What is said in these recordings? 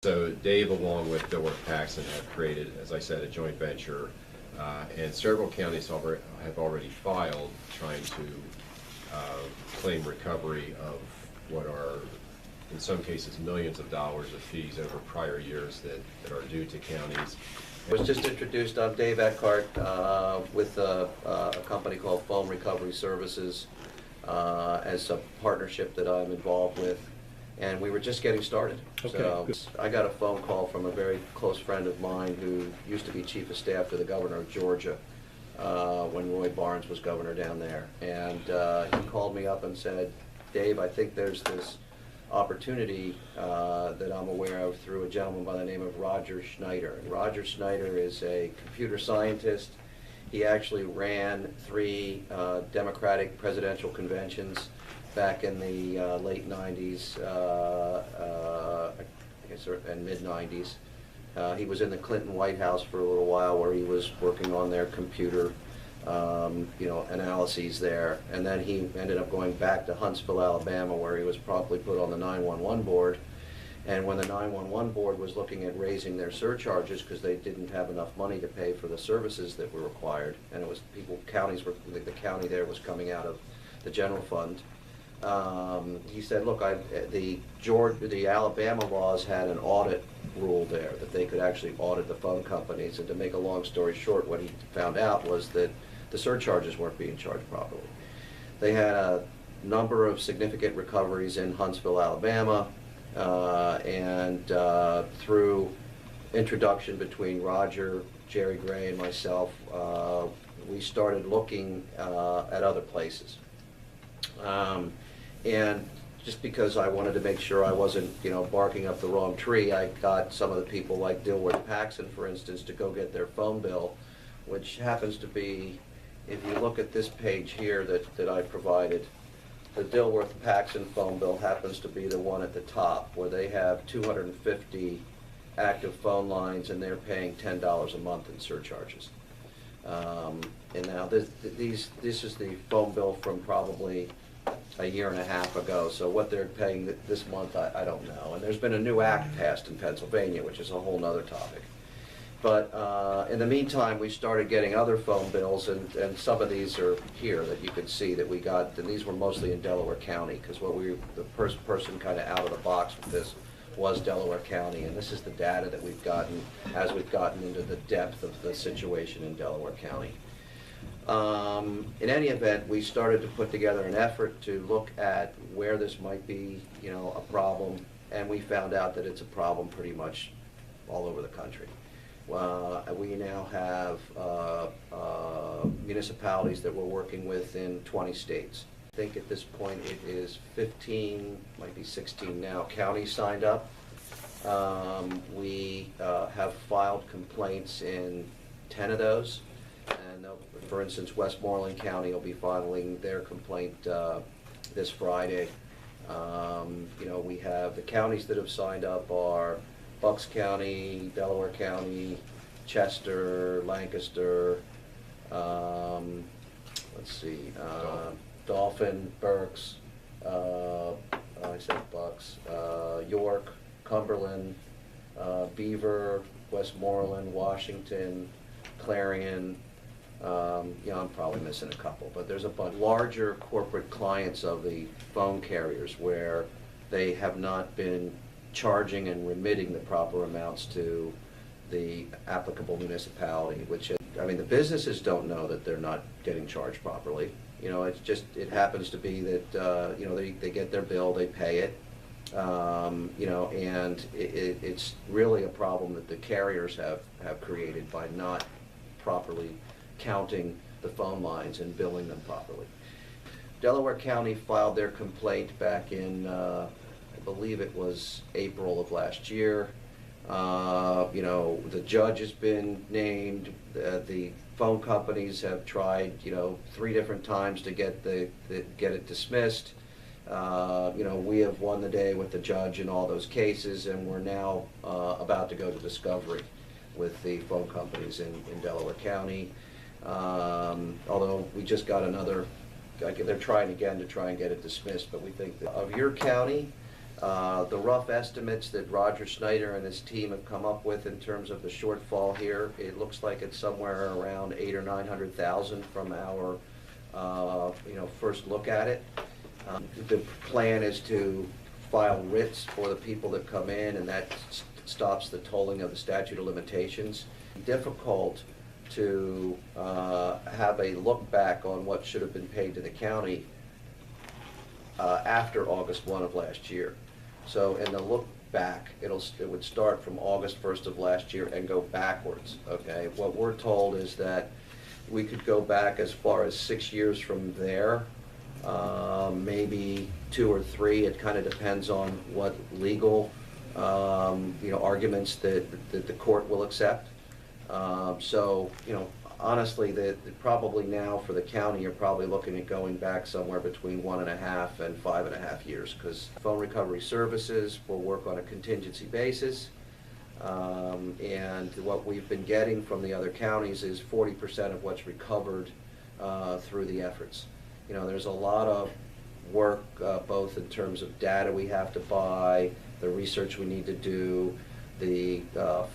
So Dave, along with Dilworth Paxson, have created, as I said, a joint venture, and several counties have already filed trying to claim recovery of what are, in some cases, millions of dollars of fees over prior years that are due to counties. I was just introduced. I'm Dave Eckhart with a company called Phone Recovery Services as a partnership that I'm involved with. And we were just getting started. Okay, So good. I got a phone call from a very close friend of mine who used to be chief of staff to the governor of Georgia when Roy Barnes was governor down there. And he called me up and said, Dave, I think there's this opportunity that I'm aware of through a gentleman by the name of Roger Schneider. And Roger Schneider is a computer scientist. He actually ran 3 Democratic presidential conventions back in the late 90s, I guess, and mid 90s. He was in the Clinton White House for a little while, where he was working on their computer, analyses there. And then he ended up going back to Huntsville, Alabama, where he was promptly put on the 911 board. And when the 911 board was looking at raising their surcharges because they didn't have enough money to pay for the services that were required, and it was the county there was coming out of the general fund. He said, look, the Alabama laws had an audit rule there that they could actually audit the phone companies. And to make a long story short, what he found out was that the surcharges weren't being charged properly. They had a number of significant recoveries in Huntsville, Alabama, and through introduction between Roger, Jerry Gray, and myself, we started looking at other places. And just because I wanted to make sure I wasn't, barking up the wrong tree, I got some of the people like Dilworth Paxson, for instance, to go get their phone bill, which happens to be, if you look at this page here that I provided, the Dilworth Paxson phone bill happens to be the one at the top, where they have 250 active phone lines and they're paying $10 a month in surcharges. And now this is the phone bill from probably a year and a half ago, so what they're paying this month, I don't know. And there's been a new act passed in Pennsylvania, which is a whole nother topic. But in the meantime, we started getting other phone bills, and some of these are here that you can see that we got, and these were mostly in Delaware County, because the first person kind of out of the box with this was Delaware County, and this is the data that we've gotten as we've gotten into the depth of the situation in Delaware County. In any event, we started to put together an effort to look at where this might be, a problem, and we found out that it's a problem pretty much all over the country. We now have municipalities that we're working with in 20 states. I think at this point it is 15, might be 16 now, counties signed up. We have filed complaints in 10 of those. And for instance, Westmoreland County will be filing their complaint this Friday. We have the counties that have signed up are Bucks County, Delaware County, Chester, Lancaster, Dauphin, Berks, I said Bucks, York, Cumberland, Beaver, Westmoreland, Washington, Clarion. I'm probably missing a couple, but there's a bunch. Larger corporate clients of the phone carriers where they have not been charging and remitting the proper amounts to the applicable municipality, which, the businesses don't know that they're not getting charged properly. It happens to be that, they get their bill, they pay it, and it's really a problem that the carriers have created by not properly counting the phone lines and billing them properly. Delaware County filed their complaint back in, I believe it was April of last year. The judge has been named. The phone companies have tried, 3 different times to get it dismissed. We have won the day with the judge in all those cases, and we're now about to go to discovery with the phone companies in Delaware County. Although we just got another, they're trying again to try and get it dismissed, but we think that of your county, The rough estimates that Roger Snyder and his team have come up with in terms of the shortfall here, it looks like it's somewhere around 800,000 or 900,000 from our first look at it. The plan is to file writs for the people that come in, and that stops the tolling of the statute of limitations. Difficult to have a look back on what should have been paid to the county after August 1 of last year. So in the look back, it would start from August 1st of last year and go backwards, okay? What we're told is that we could go back as far as 6 years from there, maybe 2 or 3. It kind of depends on what legal arguments that the court will accept. Honestly, probably now for the county, you're probably looking at going back somewhere between 1.5 and 5.5 years, because phone recovery services will work on a contingency basis. And what we've been getting from the other counties is 40% of what's recovered through the efforts. There's a lot of work, both in terms of data we have to buy, the research we need to do, the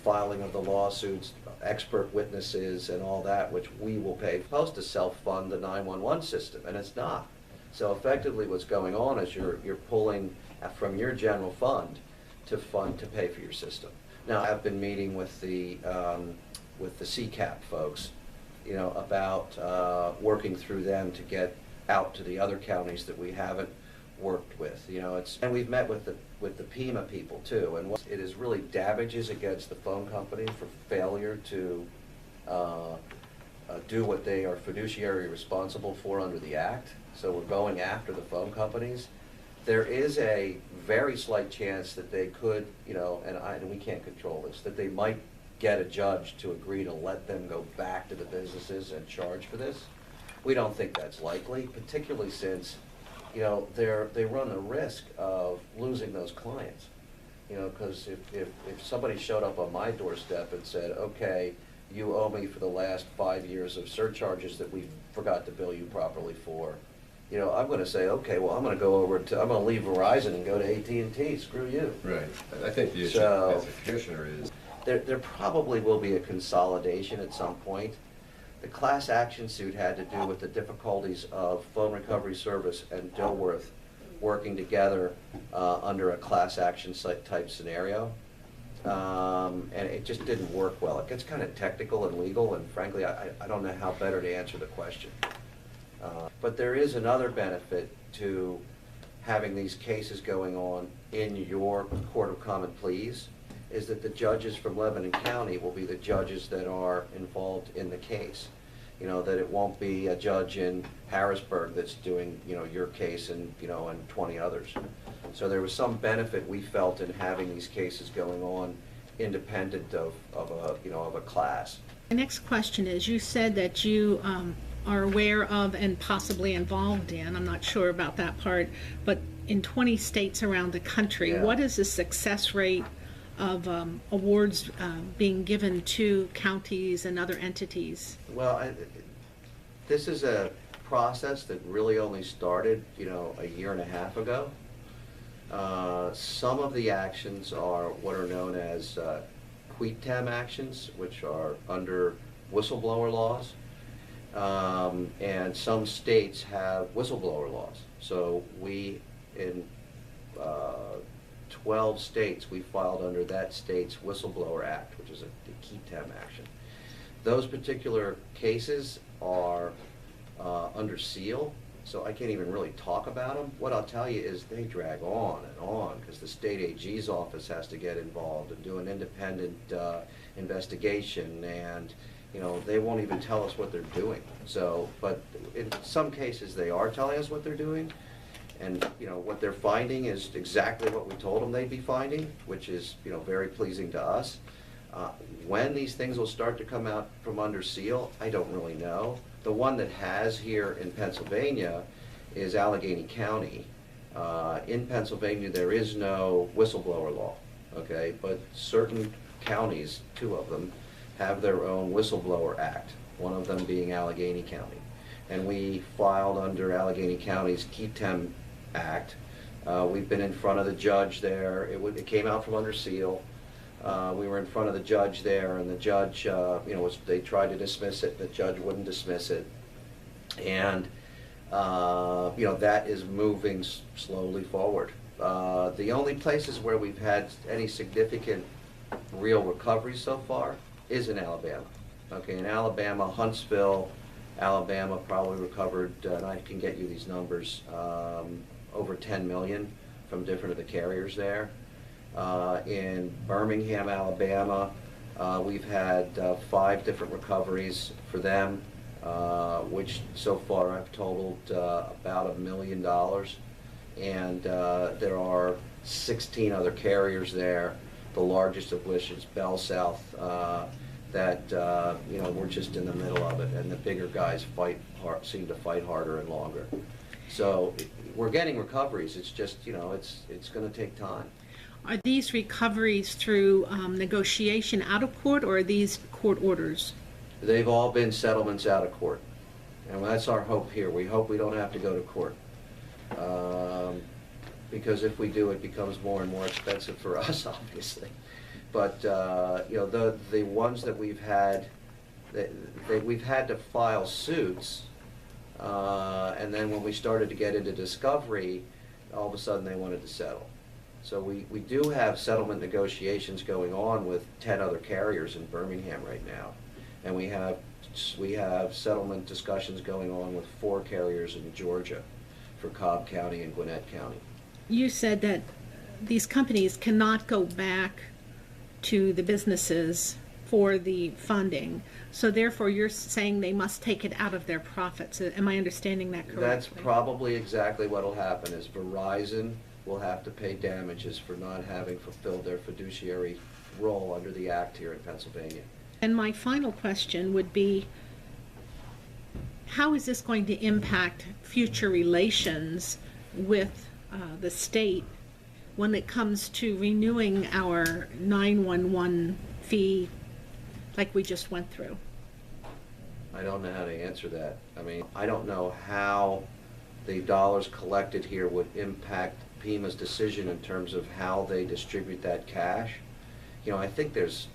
filing of the lawsuits, expert witnesses and all that, which we will pay. It's supposed to self-fund the 911 system, and it's not. So effectively what's going on is you're pulling from your general fund to pay for your system. Now, I've been meeting with the CCAP folks, about working through them to get out to the other counties that we haven't worked with. And we've met with the PEMA people too, and it is really damages against the phone company for failure to do what they are fiduciary responsible for under the Act. So we're going after the phone companies. There is a very slight chance that they could, and we can't control this, that they might get a judge to agree to let them go back to the businesses and charge for this. We don't think that's likely, particularly since they run the risk of losing those clients. Because if somebody showed up on my doorstep and said, okay, you owe me for the last 5 years of surcharges that we forgot to bill you properly for, I'm going to say, okay, well, I'm going to leave Verizon and go to AT&T. Screw you. Right. I think the issue as a commissioner is there probably will be a consolidation at some point. The class action suit had to do with the difficulties of phone recovery service and Dilworth working together under a class action type scenario. And it just didn't work well. It gets kind of technical and legal, and frankly, I don't know how better to answer the question. But there is another benefit to having these cases going on in your Court of Common Pleas, is that the judges from Lebanon County will be the judges that are involved in the case. That it won't be a judge in Harrisburg that's doing, your case and 20 others. So there was some benefit we felt in having these cases going on independent of a class. My next question is, you said that you are aware of and possibly involved in, I'm not sure about that part, but in 20 states around the country, Yeah. What is the success rate of awards being given to counties and other entities? Well, this is a process that really only started, a 1.5 years ago. Some of the actions are what are known as quitem actions, which are under whistleblower laws. And some states have whistleblower laws. So we, in 12 states, we filed under that state's Whistleblower Act, which is a quitem action. Those particular cases are under seal, so I can't even really talk about them. What I'll tell you is they drag on and on, because the state AG's office has to get involved and do an independent investigation, and they won't even tell us what they're doing. So, but in some cases they are telling us what they're doing, and what they're finding is exactly what we told them they'd be finding, which is very pleasing to us. When these things will start to come out from under seal, I don't really know. The one that has here in Pennsylvania is Allegheny County. In Pennsylvania, there is no whistleblower law, okay? But certain counties, 2 of them, have their own whistleblower act, one of them being Allegheny County. And we filed under Allegheny County's quitem act We've been in front of the judge there. It came out from under seal. We were in front of the judge there, and the judge, they tried to dismiss it. The judge wouldn't dismiss it. And, that is moving slowly forward. The only places where we've had any significant real recovery so far is in Alabama. Okay, in Alabama, Huntsville, Alabama probably recovered, and I can get you these numbers, over 10 million from different of the carriers there. In Birmingham, Alabama, we've had 5 different recoveries for them, which so far have totaled about $1 million. And there are 16 other carriers there, the largest of which is Bell South, that we're just in the middle of it, and the bigger guys seem to fight harder and longer. So we're getting recoveries. It's just it's going to take time. Are these recoveries through negotiation out of court, or are these court orders? They've all been settlements out of court, and that's our hope here. We hope we don't have to go to court, because if we do, it becomes more and more expensive for us, obviously. But the ones that we've had to file suits, and then when we started to get into discovery, all of a sudden they wanted to settle. So we do have settlement negotiations going on with 10 other carriers in Birmingham right now, and we have settlement discussions going on with 4 carriers in Georgia for Cobb County and Gwinnett County. You said that these companies cannot go back to the businesses for the funding, so therefore you're saying they must take it out of their profits. Am I understanding that correctly? That's probably exactly what will happen, is Verizon will have to pay damages for not having fulfilled their fiduciary role under the Act here in Pennsylvania. And my final question would be, how is this going to impact future relations with the state when it comes to renewing our 911 fee like we just went through? I don't know how to answer that. I mean, I don't know how the dollars collected here would impact PEMA's decision in terms of how they distribute that cash. I think there's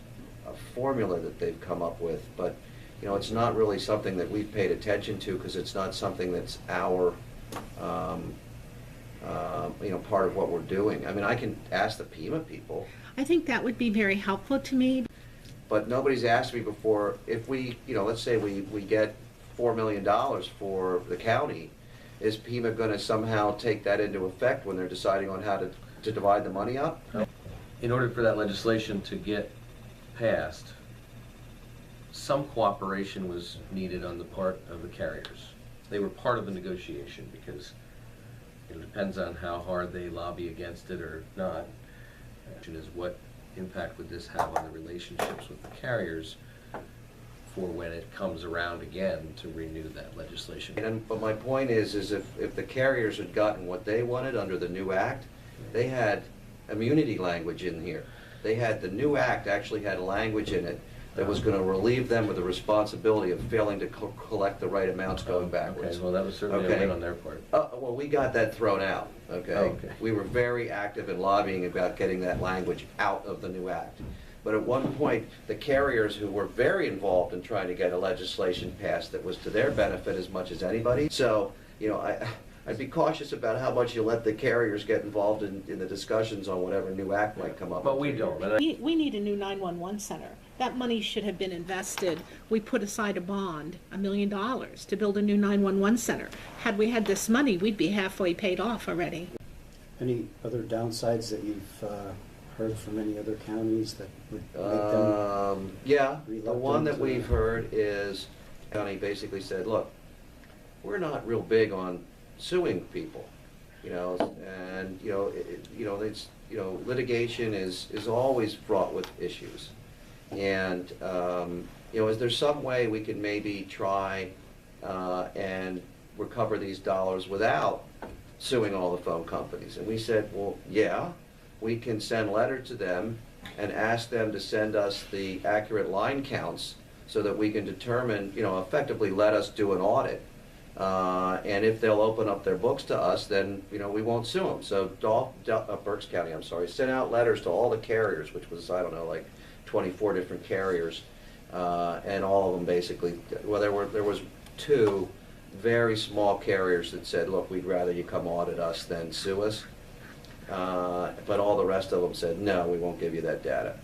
a formula that they've come up with, but it's not really something that we've paid attention to, because it's not something that's our part of what we're doing. I mean, I can ask the PEMA people. I think that would be very helpful to me. But nobody's asked me before, if we, let's say we get $4 million for the county, is PEMA going to somehow take that into effect when they're deciding on how to divide the money up? In order for that legislation to get passed, some cooperation was needed on the part of the carriers. They were part of the negotiation, because it depends on how hard they lobby against it or not. The question is, what impact would this have on the relationships with the carriers for when it comes around again to renew that legislation? But my point is if the carriers had gotten what they wanted under the new act, they had immunity language in here. The new act actually had language in it that was going to relieve them of the responsibility of failing to collect the right amounts going backwards. Okay, well, that was certainly a win on their part. Well, we got that thrown out, okay? Okay. We were very active in lobbying about getting that language out of the new act. But at one point, the carriers, who were very involved in trying to get a legislation passed that was to their benefit as much as anybody. So, I'd be cautious about how much you let the carriers get involved in the discussions on whatever new act might come up. But we don't. We need a new 911 center. That money should have been invested. We put aside a bond, $1 million, to build a new 911 center. Had we had this money, we'd be halfway paid off already. Any other downsides that you've heard from any other counties that would make them Yeah, the reluctant one that to- we've heard is, county basically said, look, we're not real big on suing people, and litigation is always fraught with issues, and is there some way we can maybe try and recover these dollars without suing all the phone companies? And we said, well, yeah, we can send letters to them and ask them to send us the accurate line counts so that we can determine, effectively let us do an audit And if they'll open up their books to us, then, you know, we won't sue them. So Berks County, I'm sorry, sent out letters to all the carriers, which was, I don't know, like 24 different carriers. And all of them basically, well, there was 2 very small carriers that said, look, we'd rather you come audit us than sue us. But all the rest of them said, no, we won't give you that data.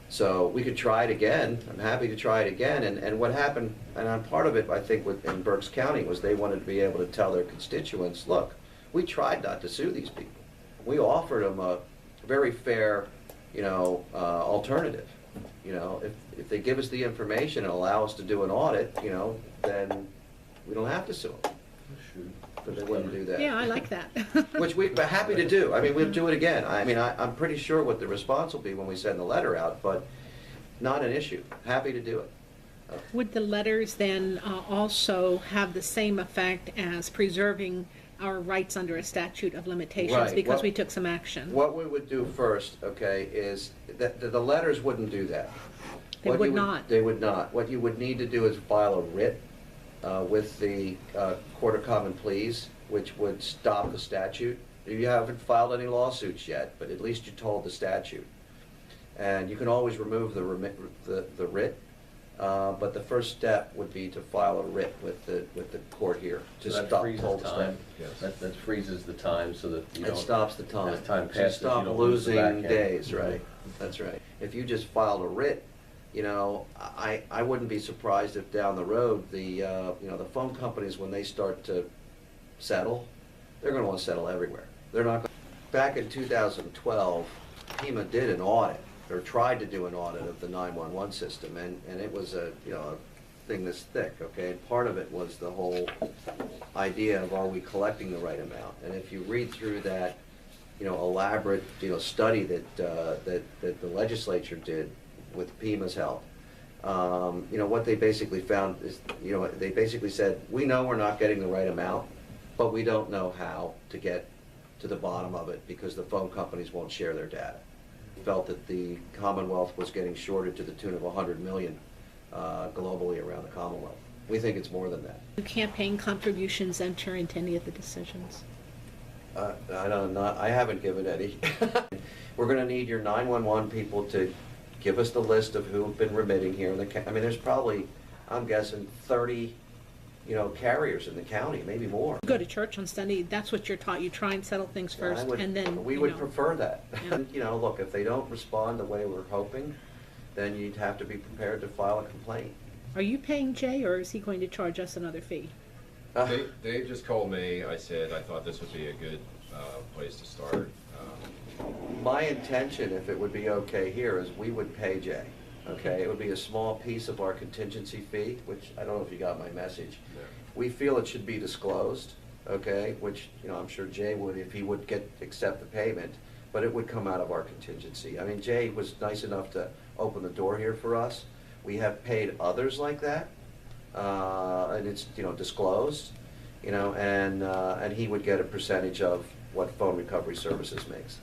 So we could try it again. I'm happy to try it again. And what happened, and on part of it, I think, in Berks County, was they wanted to be able to tell their constituents, look, we tried not to sue these people. We offered them a very fair, you know, alternative. You know, if they give us the information and allow us to do an audit, you know, then we don't have to sue them. But they wouldn't do that. Yeah, I like that. Which we'd be happy to do. I mean, we'll do it again. I mean, I'm pretty sure what the response will be when we send the letter out, but not an issue. Happy to do it. Would the letters then also have the same effect as preserving our rights under a statute of limitations Right. because we took some action? What we would do first, okay, is that the letters wouldn't do that. They What would you not. They would not. What you would need to do is file a writ with the Court of Common Pleas, which would stop the statute. You haven't filed any lawsuits yet, but at least you told the statute. And you can always remove the writ, but the first step would be to file a writ with the court here to So that stop freezes hold the time. statute. That freezes the time so that you It don't. stops the time. As time So you passes, you stop don't lose the back losing end. days, right? That's right. If you just filed a writ, you know, I wouldn't be surprised if down the road, you know, the phone companies, when they start to settle, they're gonna wanna settle everywhere. They're not, back in 2012, FEMA did an audit, or tried to do an audit of the 911 system, and it was a, you know, a thing this thick, okay? And part of it was the whole idea of, are we collecting the right amount? And if you read through that, you know, elaborate, you know, study that the legislature did with FEMA's help, you know, what they basically found is, you know, they basically said, we know we're not getting the right amount, but we don't know how to get to the bottom of it because the phone companies won't share their data. Felt that the Commonwealth was getting shorted to the tune of $100 million globally around the Commonwealth. We think it's more than that. Do campaign contributions enter into any of the decisions? I haven't given any. We're gonna need your 911 people to give us the list of who've been remitting here in the, I mean, there's probably, I'm guessing 30, you know, carriers in the county, maybe more. You go to church on Sunday, that's what you're taught. You try and settle things first, and then, We you would know. prefer that. Yeah. You know, look, if they don't respond the way we're hoping, then you'd have to be prepared to file a complaint. Are you paying Jay, or is he going to charge us another fee? Dave just called me. I said I thought this would be a good place to start. My intention, if it would be okay here, is we would pay Jay, okay? It would be a small piece of our contingency fee, which, I don't know if you got my message. Yeah. We feel it should be disclosed, okay, which, you know, I'm sure Jay would, if he would accept the payment, but it would come out of our contingency. I mean, Jay was nice enough to open the door here for us. We have paid others like that, and it's, you know, disclosed, you know, and he would get a percentage of what Phone Recovery Services makes.